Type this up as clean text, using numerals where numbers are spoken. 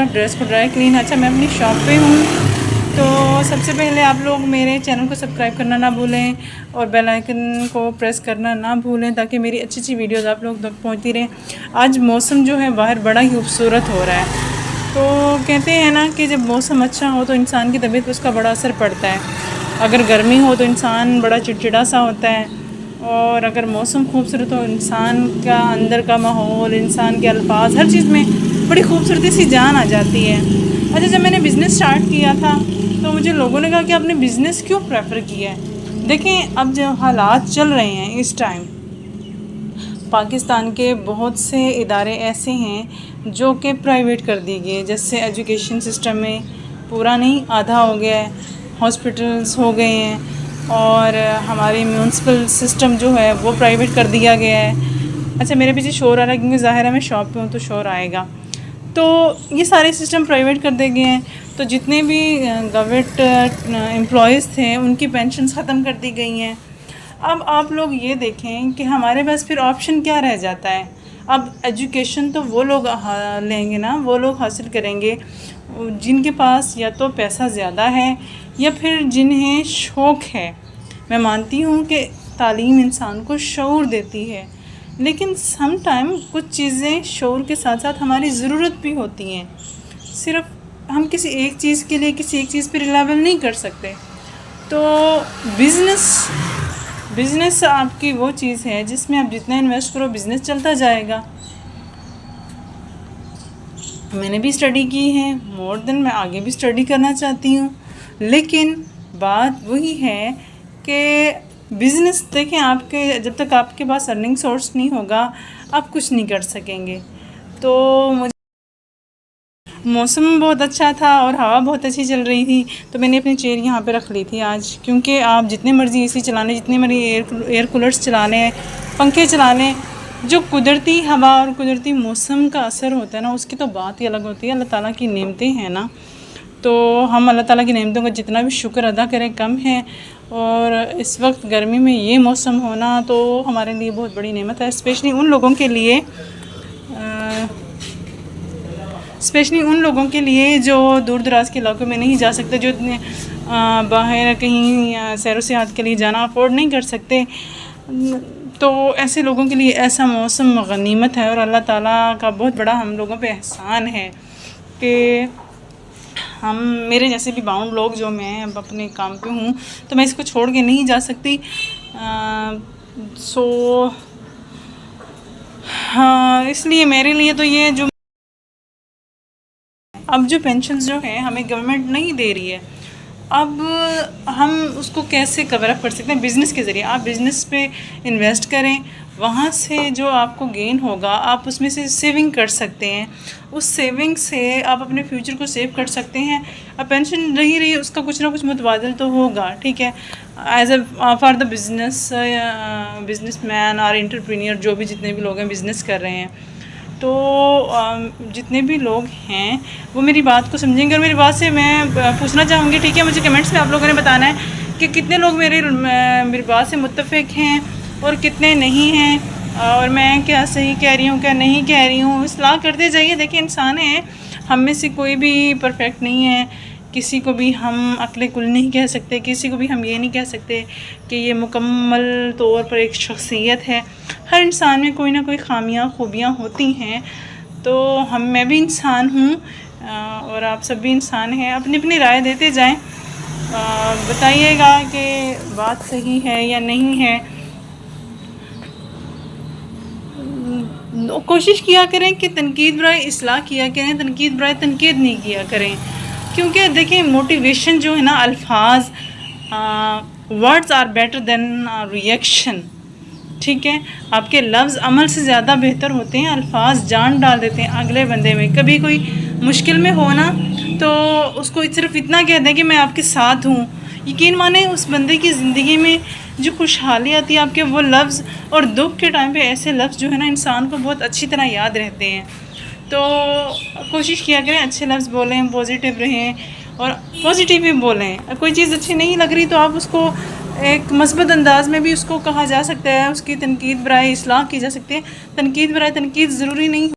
Dress को dry clean. अच्छा, मैं अपनी शॉप पे हूँ, तो सबसे पहले आप लोग मेरे चैनल को सब्सक्राइब करना ना भूलें और बेल आइकन को प्रेस करना ना भूलें ताकि मेरी अच्छी अच्छी वीडियोस आप लोग तक पहुँचती रहें। आज मौसम जो है बाहर बड़ा ही खूबसूरत हो रहा है। तो कहते हैं ना कि जब मौसम अच्छा हो तो इंसान की तबीयत पर उसका बड़ा असर पड़ता है। अगर गर्मी हो तो इंसान बड़ा चिड़चिड़ा सा होता है, और अगर मौसम खूबसूरत हो इंसान का अंदर का माहौल, इंसान के अल्फाज, हर चीज़ में बड़ी खूबसूरती सी जान आ जाती है। अच्छा, जब मैंने बिज़नेस स्टार्ट किया था तो मुझे लोगों ने कहा कि आपने बिज़नेस क्यों प्रेफर किया है। देखें, अब जो हालात चल रहे हैं इस टाइम, पाकिस्तान के बहुत से इदारे ऐसे हैं जो कि प्राइवेट कर दिए गए। जैसे एजुकेशन सिस्टम में पूरा नहीं आधा हो गया है, हॉस्पिटल्स हो गए हैं, और हमारे म्यूनसिपल सिस्टम जो है वो प्राइवेट कर दिया गया है। अच्छा, मेरे पीछे शोर आ रहा है क्योंकि ज़ाहिर है मैं शॉप पे हूँ तो शोर आएगा। तो ये सारे सिस्टम प्राइवेट कर दिए गए हैं, तो जितने भी गवर्नमेंट एम्प्लॉयज़ थे उनकी पेंशन्स ख़त्म कर दी गई हैं। अब आप लोग ये देखें कि हमारे पास फिर ऑप्शन क्या रह जाता है। अब एजुकेशन तो वो लोग लेंगे ना, वो लोग हासिल करेंगे जिनके पास या तो पैसा ज़्यादा है या फिर जिन्हें शौक़ है। मैं मानती हूँ कि तालीम इंसान को शऊर देती है, लेकिन सम टाइम कुछ चीज़ें शऊर के साथ साथ हमारी ज़रूरत भी होती हैं। सिर्फ हम किसी एक चीज़ के लिए किसी एक चीज़ पे रिलायबल नहीं कर सकते। तो बिज़नेस आपकी वो चीज़ है जिसमें आप जितना इन्वेस्ट करो बिज़नेस चलता जाएगा। मैंने भी स्टडी की है, मोर देन मैं आगे भी स्टडी करना चाहती हूँ, लेकिन बात वही है कि बिज़नेस देखें, आपके जब तक आपके पास अर्निंग सोर्स नहीं होगा आप कुछ नहीं कर सकेंगे। तो मुझे मौसम बहुत अच्छा था और हवा बहुत अच्छी चल रही थी, तो मैंने अपनी चेयर यहाँ पे रख ली थी आज, क्योंकि आप जितने मर्ज़ी एसी चला लें, जितने मर्ज़ी एयर कूलर्स चला लें, पंखे चला लें, जो कुदरती हवा और कुदरती मौसम का असर होता है ना, उसकी तो बात ही अलग होती है। अल्लाह ताला की नेमतें हैं ना, तो हम अल्लाह ताला की नेमतों का जितना भी शुक्र अदा करें कम है। और इस वक्त गर्मी में ये मौसम होना तो हमारे लिए बहुत बड़ी नेमत है, स्पेशली उन लोगों के लिए जो दूर दराज के इलाकों में नहीं जा सकते, जो बाहर कहीं सैर सियाहत के लिए जाना अफोर्ड नहीं कर सकते। तो ऐसे लोगों के लिए ऐसा मौसम गनीमत है, और अल्लाह ताला का बहुत बड़ा हम लोगों पे एहसान है कि हम मेरे जैसे भी बाउंड लोग, जो मैं अब अपने काम पे हूँ तो मैं इसको छोड़ के नहीं जा सकती। हाँ, इसलिए मेरे लिए तो ये जो अब जो पेंशन्स जो है हमें गवर्नमेंट नहीं दे रही है, अब हम उसको कैसे कवर अप कर सकते हैं? बिज़नेस के ज़रिए। आप बिज़नेस पे इन्वेस्ट करें, वहाँ से जो आपको गेन होगा आप उसमें से सेविंग कर सकते हैं। उस सेविंग से आप अपने फ्यूचर को सेव कर सकते हैं। अब पेंशन रही उसका कुछ ना कुछ मुतबादल तो होगा, ठीक है। As a for the businessman और एंटरप्रेन्योर, जो भी जितने भी लोग हैं बिज़नेस कर रहे हैं, तो जितने भी लोग हैं वो मेरी बात को समझेंगे। और मेरी बात से मैं पूछना चाहूँगी, ठीक है, मुझे कमेंट्स में आप लोगों ने बताना है कि कितने लोग मेरी बात से मुत्तफ़िक हैं और कितने नहीं हैं, और मैं क्या सही कह रही हूँ क्या नहीं कह रही हूँ। इस्लाह करते जाइए। देखिए, इंसान है, हम में से कोई भी परफेक्ट नहीं है, किसी को भी हम अक्ल कुल नहीं कह सकते, किसी को भी हम ये नहीं कह सकते कि ये मुकम्मल तौर पर एक शख्सियत है। हर इंसान में कोई ना कोई खामियां खूबियां होती हैं। तो मैं भी इंसान हूँ और आप सब भी इंसान हैं। अपनी अपनी राय देते जाएं, बताइएगा कि बात सही है या नहीं है। कोशिश किया करें कि तनकीद बराए इस्लाह किया करें, तनकीद बराए तनकीद नहीं किया करें। क्योंकि देखिए, मोटिवेशन जो है ना, अल्फाज, words are better than reaction, ठीक है। आपके लफ्ज़ अमल से ज़्यादा बेहतर होते हैं। अल्फाज जान डाल देते हैं अगले बंदे में। कभी कोई मुश्किल में हो ना, तो उसको सिर्फ इतना कह दें कि मैं आपके साथ हूँ, यकीन माने उस बंदे की ज़िंदगी में जो खुशहाली आती है आपके वो लफ्ज़, और दुख के टाइम पे ऐसे लफ्ज़ जो है ना इंसान को बहुत अच्छी तरह याद रहते हैं। तो कोशिश किया करें अच्छे लफ्ज़ बोलें, पॉजिटिव रहें और पॉजिटिव ही बोलें। कोई चीज़ अच्छी नहीं लग रही तो आप उसको एक मस्बत अंदाज में भी उसको कहा जा सकता है, उसकी तनकीद बराए इस्लाह की जा सकती है। तनकीद बराए तनकीद ज़रूरी नहीं